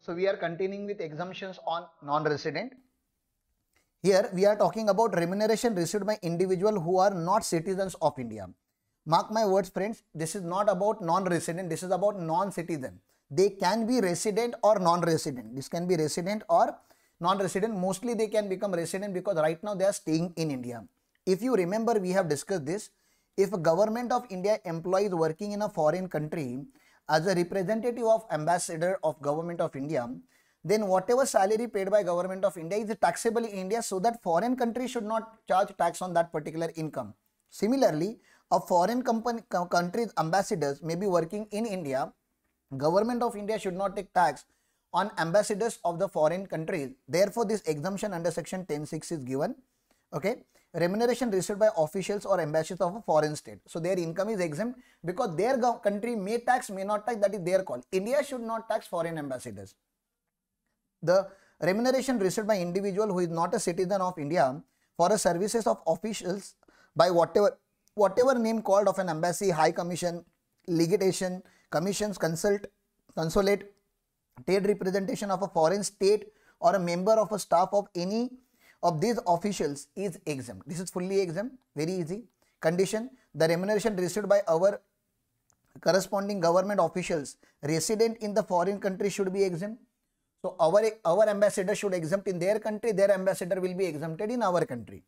So we are continuing with exemptions on non-resident. Here we are talking about remuneration received by individuals who are not citizens of India. Mark my words, friends, this is not about non-resident, this is about non-citizen. They can be resident or non-resident. This can be resident or non-resident. Mostly they can become resident because right now they are staying in India. If you remember, we have discussed this. If a government of India employee is working in a foreign country as a representative of ambassador of government of India, then whatever salary paid by government of India is taxable in India, so that foreign country should not charge tax on that particular income. Similarly, a foreign country's ambassadors may be working in India. Government of India should not take tax on ambassadors of the foreign countries. Therefore, this exemption under section 10(6) is given. Okay. Remuneration received by officials or ambassadors of a foreign state. So their income is exempt because their country may tax, may not tax, that is their call. India should not tax foreign ambassadors. The remuneration received by individual who is not a citizen of India for the services of officials by whatever name called of an embassy, high commission, legation, commissions, consulate, trade representation of a foreign state or a member of a staff of any of these officials is exempt. This is fully exempt, very easy. Condition: the remuneration received by our corresponding government officials resident in the foreign country should be exempt. So our ambassador should exempt in their country, their ambassador will be exempted in our country.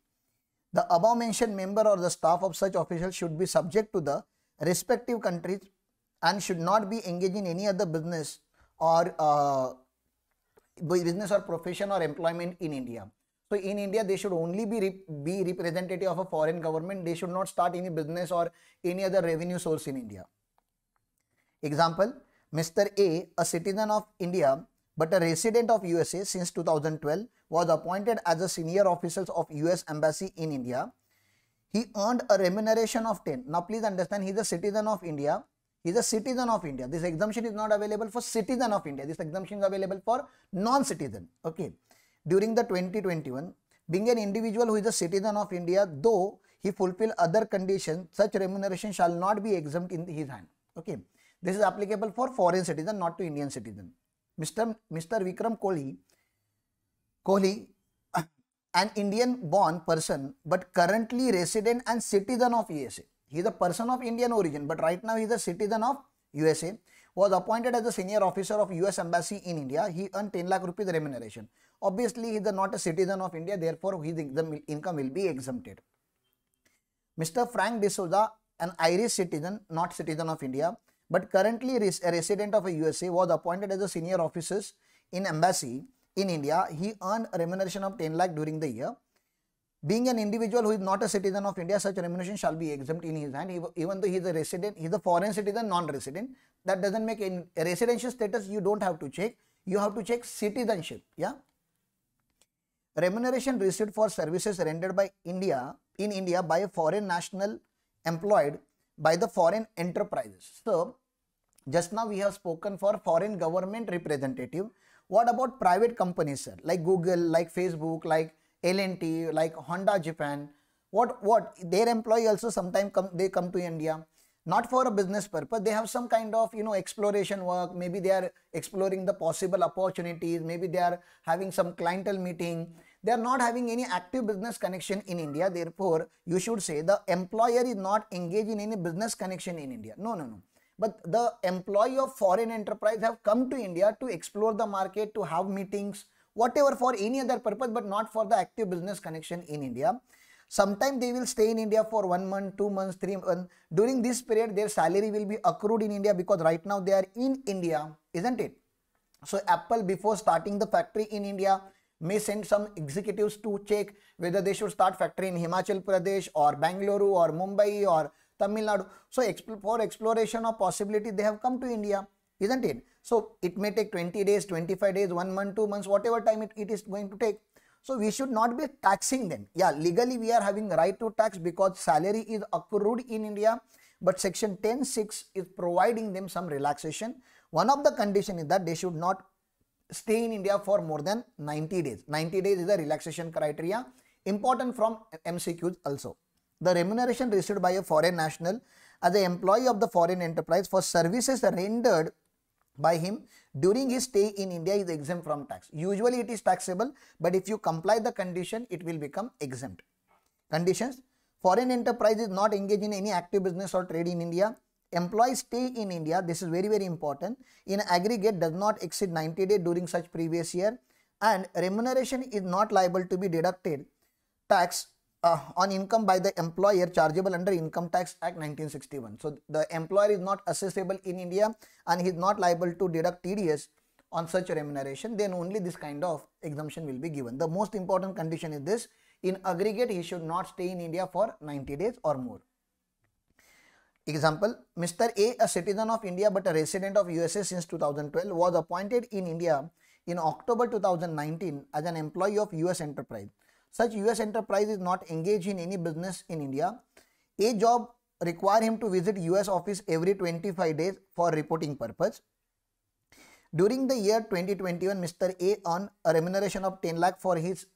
The above mentioned member or the staff of such officials should be subject to the respective countries and should not be engaged in any other business or profession or employment in India. So in India, they should only be representative of a foreign government. They should not start any business or any other revenue source in India. Example: Mr. A citizen of India but a resident of USA since 2012, was appointed as a senior officer of US Embassy in India. He earned a remuneration of 10. Now please understand, he is a citizen of India. He is a citizen of India. This exemption is not available for citizen of India. This exemption is available for non-citizen. Okay. During the 2021, being an individual who is a citizen of India, though he fulfill other conditions, such remuneration shall not be exempt in his hand. Okay. This is applicable for foreign citizen, not to Indian citizen. Mr. Vikram Kohli, an Indian born person but currently resident and citizen of USA. He is a person of Indian origin, but right now he is a citizen of USA, was appointed as a senior officer of US Embassy in India. He earned 10 lakh rupees remuneration. Obviously, he is not a citizen of India, therefore his income will be exempted. Mr. Frank D'Souza, an Irish citizen, not citizen of India, but currently a resident of a USA, was appointed as a senior officer in Embassy in India. He earned a remuneration of 10 lakh during the year. Being an individual who is not a citizen of India, such remuneration shall be exempt in his hand, even though he is a resident, he is a foreign citizen, non-resident. That doesn't make any residential status, you don't have to check. You have to check citizenship. Yeah. Remuneration received for services rendered by India by a foreign national employed by the foreign enterprises. So, just now we have spoken for foreign government representative. What about private companies, sir? Like Google, like Facebook, like L&T, like Honda Japan. What their employee also sometimes come to India, not for a business purpose. They have some kind of exploration work. Maybe they are exploring the possible opportunities. Maybe they are having some clientele meeting. They are not having any active business connection in India. Therefore, you should say the employer is not engaged in any business connection in India. No. But the employee of foreign enterprise have come to India to explore the market, to have meetings, whatever, for any other purpose, but not for the active business connection in India. Sometimes they will stay in India for 1 month, 2 months, 3 months. During this period, their salary will be accrued in India because right now they are in India, isn't it? So Apple, before starting the factory in India, may send some executives to check whether they should start factory in Himachal Pradesh or Bangalore or Mumbai or Tamil Nadu. So for exploration of possibility, they have come to India, isn't it? So it may take 20 days, 25 days, 1 month, 2 months, whatever time it is going to take. So we should not be taxing them. Yeah, legally we are having right to tax because salary is accrued in India, but section 10(6) is providing them some relaxation. One of the conditions is that they should not stay in India for more than 90 days. 90 days is a relaxation criteria, important from MCQs also. The remuneration received by a foreign national as an employee of the foreign enterprise for services rendered by him during his stay in India is exempt from tax. Usually it is taxable, but if you comply the condition, it will become exempt. Conditions: foreign enterprise is not engaged in any active business or trade in India. Employees stay in India, this is very important, in aggregate does not exceed 90 days during such previous year, and remuneration is not liable to be deducted tax on income by the employer chargeable under Income Tax Act 1961. So the employer is not assessable in India and he is not liable to deduct TDS on such remuneration, then only this kind of exemption will be given. The most important condition is this: in aggregate he should not stay in India for 90 days or more. Example: Mr. A, a citizen of India but a resident of USA since 2012, was appointed in India in October 2019 as an employee of US enterprise. Such US enterprise is not engaged in any business in India. A job require him to visit US office every 25 days for reporting purpose. During the year 2021, Mr. A earned a remuneration of 10 lakh for his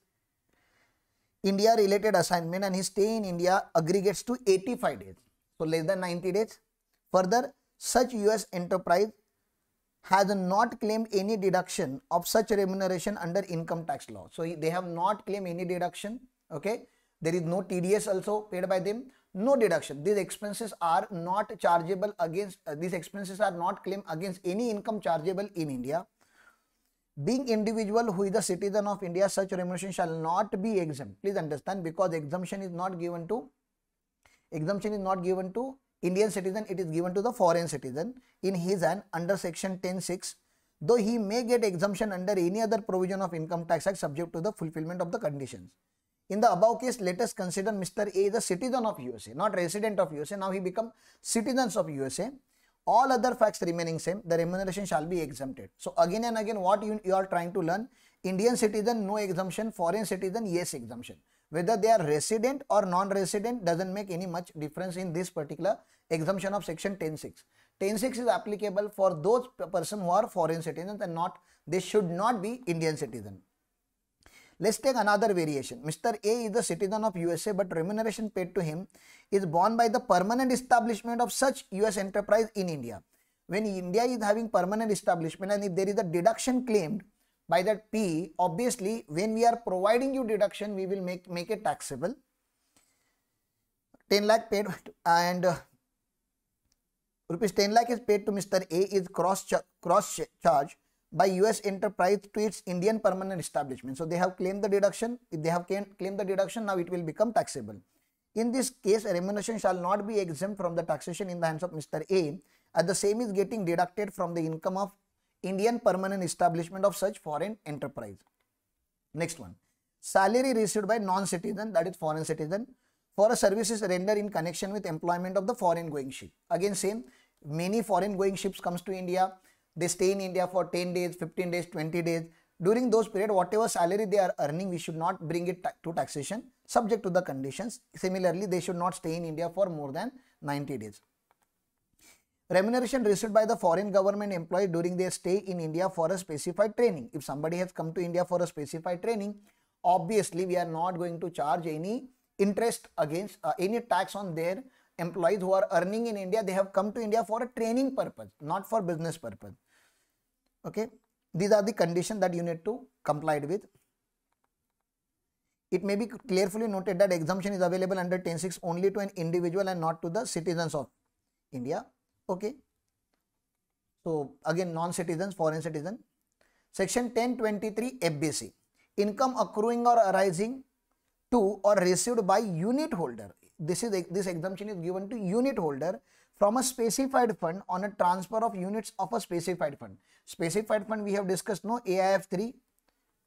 India related assignment, and his stay in India aggregates to 85 days. So less than 90 days. Further, such US enterprise has not claimed any deduction of such remuneration under income tax law. So they have not claimed any deduction. Okay, there is no TDS also paid by them, no deduction. These expenses are not chargeable against, these expenses are not claimed against any income chargeable in India. Being individual who is a citizen of India, such remuneration shall not be exempt. Please understand, because exemption is not given to Indian citizen, it is given to the foreign citizen in his hand under section 10(6), though he may get exemption under any other provision of Income Tax Act subject to the fulfillment of the conditions. In the above case, let us consider Mr. A is a citizen of USA, not resident of USA. Now he become citizens of USA. All other facts remaining same, the remuneration shall be exempted. So again and again, what you are trying to learn: Indian citizen, no exemption; foreign citizen, yes exemption. Whether they are resident or non-resident doesn't make any much difference in this particular exemption of section 10(6). 10(6) is applicable for those person who are foreign citizens and not, they should not be Indian citizen. Let's take another variation. Mr. A is the citizen of USA, but remuneration paid to him is borne by the permanent establishment of such US enterprise in India. When India is having permanent establishment, and if there is a deduction claimed by that P, obviously when we are providing you deduction, we will make it taxable. 10 lakh paid, and rupees 10 lakh is paid to Mr. A is cross charge by US enterprise to its Indian permanent establishment. So they have claimed the deduction. If they have claimed the deduction, now it will become taxable. In this case, remuneration shall not be exempt from the taxation in the hands of Mr. A, as the same is getting deducted from the income of Indian permanent establishment of such foreign enterprise. Next one: salary received by non-citizen, that is foreign citizen, for a services rendered in connection with employment of the foreign going ship. Again same, many foreign going ships comes to India. They stay in India for 10 days, 15 days, 20 days. During those period, whatever salary they are earning, we should not bring it to taxation, subject to the conditions. Similarly, they should not stay in India for more than 90 days. Remuneration received by the foreign government employee during their stay in India for a specified training. If somebody has come to India for a specified training, obviously we are not going to charge any interest against any tax on their employees who are earning in India. They have come to India for a training purpose, not for business purpose. Okay, these are the conditions that you need to comply with. It may be carefully noted that exemption is available under 10(6) only to an individual and not to the citizens of India. Okay, so again, non-citizens, foreign citizen. Section 1023 FBC: income accruing or arising to or received by unit holder. This exemption is given to unit holder from a specified fund on a transfer of units of a specified fund. Specified fund we have discussed, no, AIF3,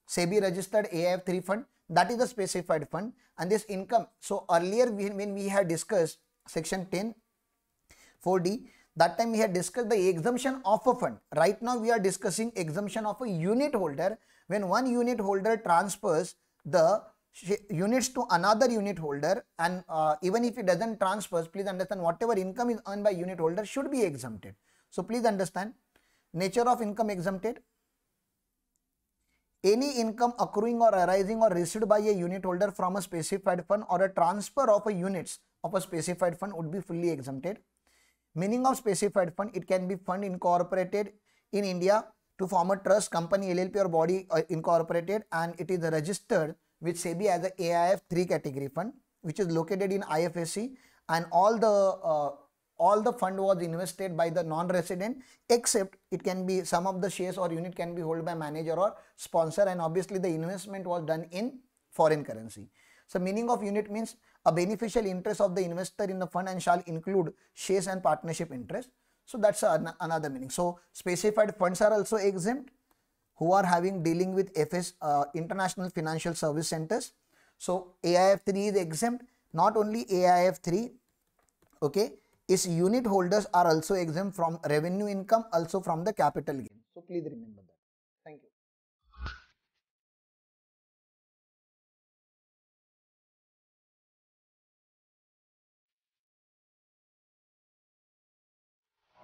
SEBI registered AIF3 fund, that is the specified fund. And this income, so earlier when we had discussed section 10(4)(d), that time we had discussed the exemption of a fund. Right now we are discussing exemption of a unit holder. When one unit holder transfers the units to another unit holder, and even if it doesn't transfer, please understand, whatever income is earned by unit holder should be exempted. So please understand, nature of income exempted: any income accruing or arising or received by a unit holder from a specified fund or a transfer of a units of a specified fund would be fully exempted. Meaning of specified fund: it can be fund incorporated in India to form a trust company, LLP or body incorporated, and it is registered with SEBI as a AIF 3 category fund, which is located in IFSC, and all the fund was invested by the non-resident, except it can be some of the shares or unit can be held by manager or sponsor, and obviously the investment was done in foreign currency. So meaning of unit means a beneficial interest of the investor in the fund and shall include shares and partnership interest. So that's another meaning. So specified funds are also exempt who are having dealing with international financial service centers. So AIF 3 is exempt. Not only AIF 3, okay, its unit holders are also exempt from revenue income, also from the capital gain. So please remember.